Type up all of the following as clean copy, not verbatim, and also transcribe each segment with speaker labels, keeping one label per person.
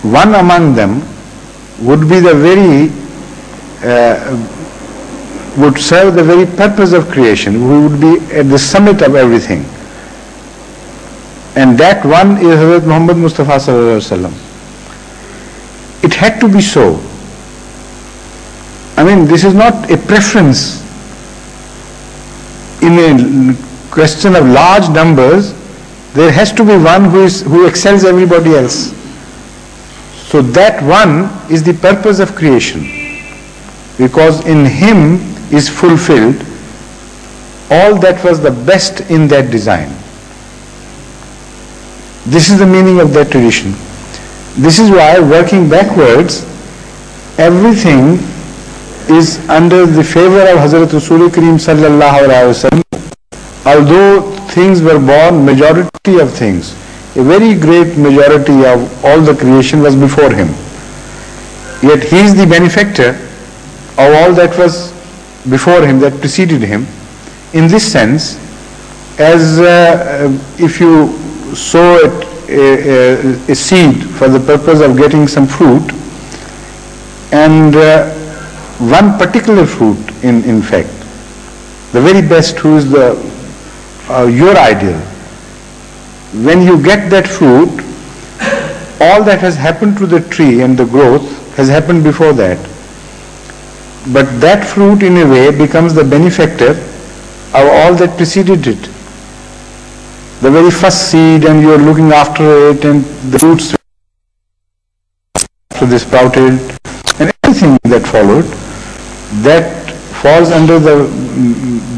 Speaker 1: one among them would be the very, would serve the very purpose of creation, who would be at the summit of everything. And that one is Hazrat Muhammad Mustafa Sallallahu Alaihi Wasallam. It had to be so. I mean, this is not a preference. In a question of large numbers, there has to be one who excels everybody else. So that one is the purpose of creation, because in him is fulfilled all that was the best in that design. This is the meaning of that tradition. This is why, working backwards, everything is under the favor of Hazrat Rasul Kareem Sallallahu Alaihi Wasallam. Although things were born, majority of things, a very great majority of all the creation was before him. Yet he is the benefactor of all that was before him, that preceded him. In this sense, as if you sow a seed for the purpose of getting some fruit, and one particular fruit, in fact, the very best, who is your ideal, when you get that fruit, all that has happened to the tree and the growth has happened before that. But that fruit in a way becomes the benefactor of all that preceded it. The very first seed, and you are looking after it, and the roots after they sprouted, and everything that followed, that falls under the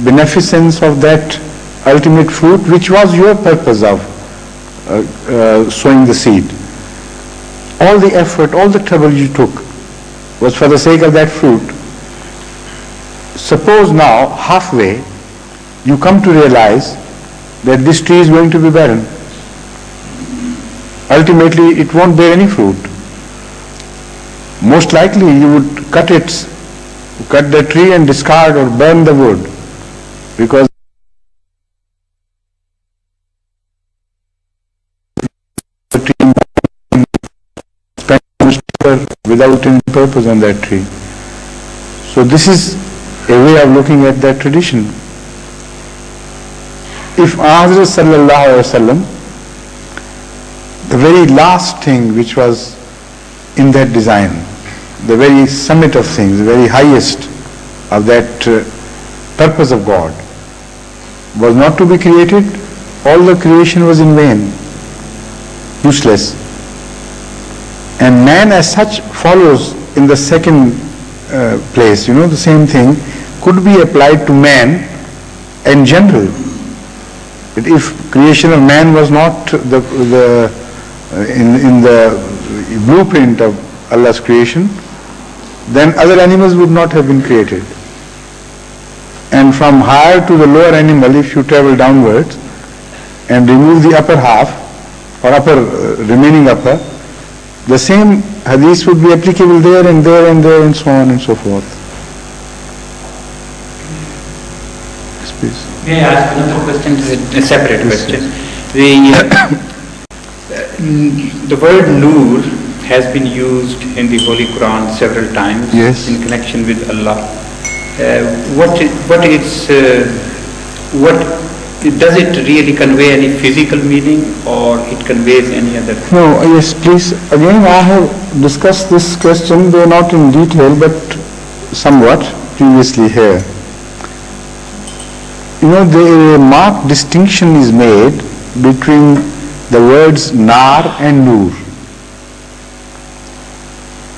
Speaker 1: beneficence of that ultimate fruit, which was your purpose of sowing the seed. All the effort, all the trouble you took was for the sake of that fruit. Suppose now, halfway, you come to realize that this tree is going to be barren. Ultimately, it won't bear any fruit. Most likely, you would cut the tree and discard or burn the wood, because the tree spent without any purpose on that tree. So this is a way of looking at that tradition. If Hazrat Sallallahu Alaihi Wasallam, the very last thing which was in that design, the very summit of things, the very highest of that purpose of God, was not to be created, all the creation was in vain, useless. And man as such follows in the second place. The same thing could be applied to man in general. If creation of man was not in the blueprint of Allah's creation, then other animals would not have been created. And from higher to the lower animal, if you travel downwards and remove the upper half, or remaining upper, the same hadith would be applicable there and there and there, and so on and so forth. Yes, please.
Speaker 2: May I ask another question, a separate question? The word Noor has been used in the Holy Quran several times,
Speaker 1: yes,
Speaker 2: in connection with Allah. Does it really convey any physical meaning, or it conveys any other thing?
Speaker 1: No, yes, please. Again, I have discussed this question, though not in detail, but somewhat previously here. The marked distinction is made between the words Nar and Noor.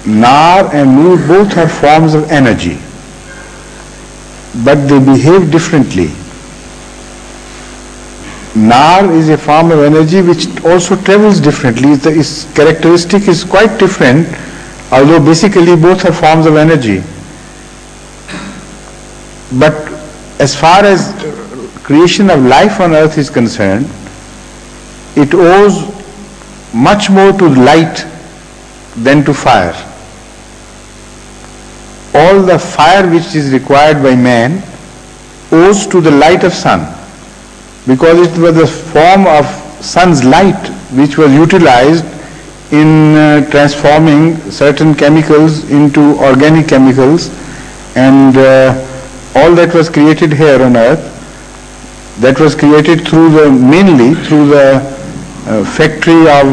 Speaker 1: Nar and Noor both are forms of energy, but they behave differently. Nar is a form of energy which also travels differently. Its characteristic is quite different, although basically both are forms of energy. But as far as creation of life on earth is concerned, it owes much more to light than to fire. All the fire which is required by man owes to the light of sun, because it was the form of sun's light which was utilized in transforming certain chemicals into organic chemicals, and all that was created here on earth, that was created mainly through the factory of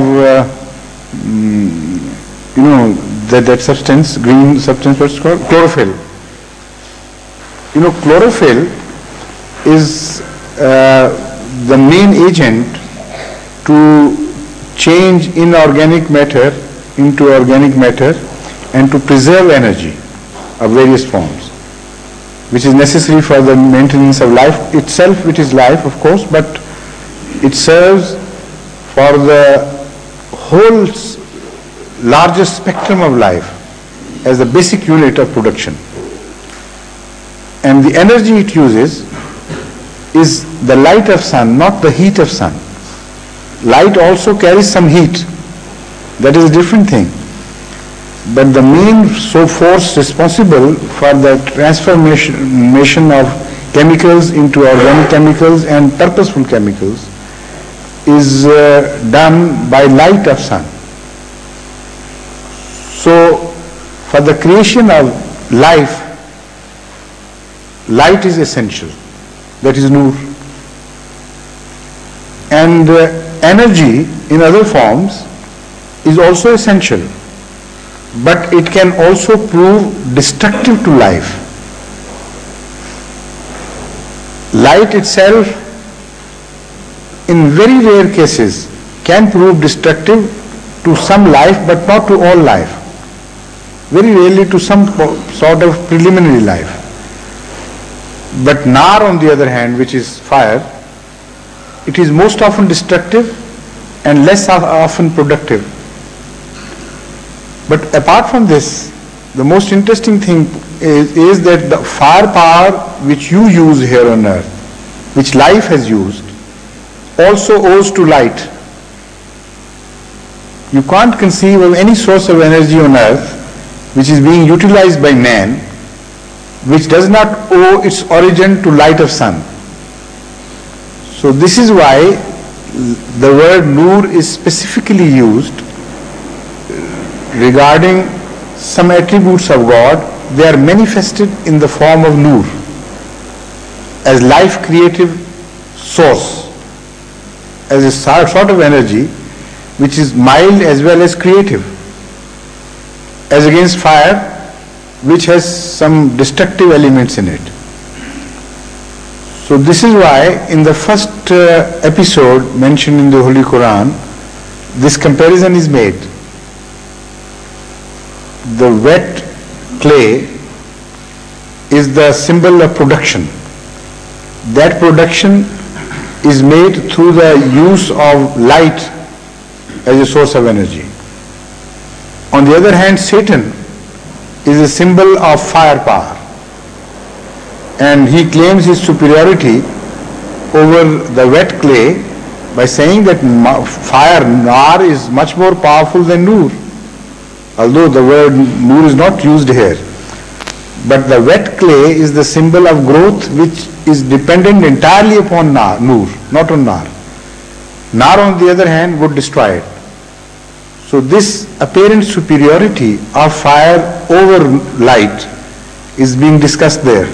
Speaker 1: that substance, green substance, what's it called? Chlorophyll. Chlorophyll is the main agent to change inorganic matter into organic matter and to preserve energy of various forms, which is necessary for the maintenance of life itself, which is life, of course, but it serves for the whole largest spectrum of life as the basic unit of production. And the energy it uses is the light of sun, not the heat of sun. Light also carries some heat. That is a different thing. But the main force responsible for the transformation of chemicals into organic chemicals and purposeful chemicals is done by light of sun. So, for the creation of life, light is essential. That is nur. And energy in other forms is also essential, but it can also prove destructive to life. Light itself, in very rare cases, can prove destructive to some life, but not to all life. Very rarely to some sort of preliminary life. But nar, on the other hand, which is fire, it is most often destructive and less often productive. But apart from this, the most interesting thing is that the firepower which you use here on earth, which life has used, also owes to light. You can't conceive of any source of energy on earth which is being utilized by man which does not owe its origin to light of sun. So this is why the word nur is specifically used regarding some attributes of God. They are manifested in the form of nur as life creative source, as a sort of energy which is mild as well as creative, as against fire, which has some destructive elements in it. So this is why in the first episode mentioned in the Holy Quran, this comparison is made. The wet clay is the symbol of production. That production is made through the use of light as a source of energy. On the other hand, Satan is a symbol of firepower, and he claims his superiority over the wet clay by saying that fire, nar, is much more powerful than nur, although the word nur is not used here. But the wet clay is the symbol of growth which is dependent entirely upon nur, not on nar. Nar, on the other hand, would destroy it. So this apparent superiority of fire over light is being discussed there.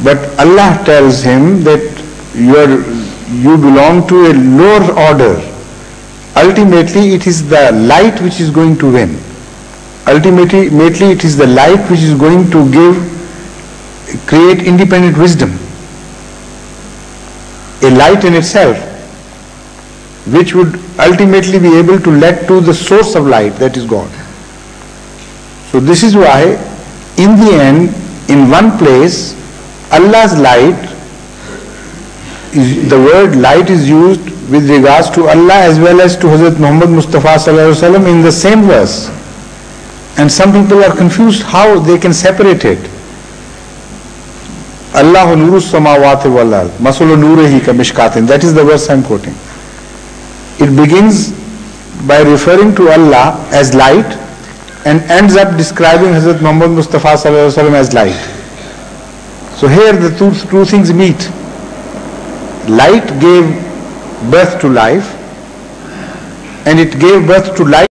Speaker 1: But Allah tells him that you belong to a lower order. Ultimately, it is the light which is going to win. Ultimately, it is the light which is going to create independent wisdom. A light in itself, which would ultimately be able to lead to the source of light, that is God. So this is why, in the end, in one place, Allah's light, the word light is used with regards to Allah as well as to Hazrat Muhammad Mustafa Sallallahu Alaihi Wasallam in the same verse. And some people are confused how they can separate it. Allahu nuru samawati wal ard, masulu nurihi ka mishkatin. That is the verse I am quoting. It begins by referring to Allah as light and ends up describing Hazrat Muhammad Mustafa Sallallahu Alaihi Wasallam as light. So here the two things meet. Light gave birth to life, and it gave birth to light.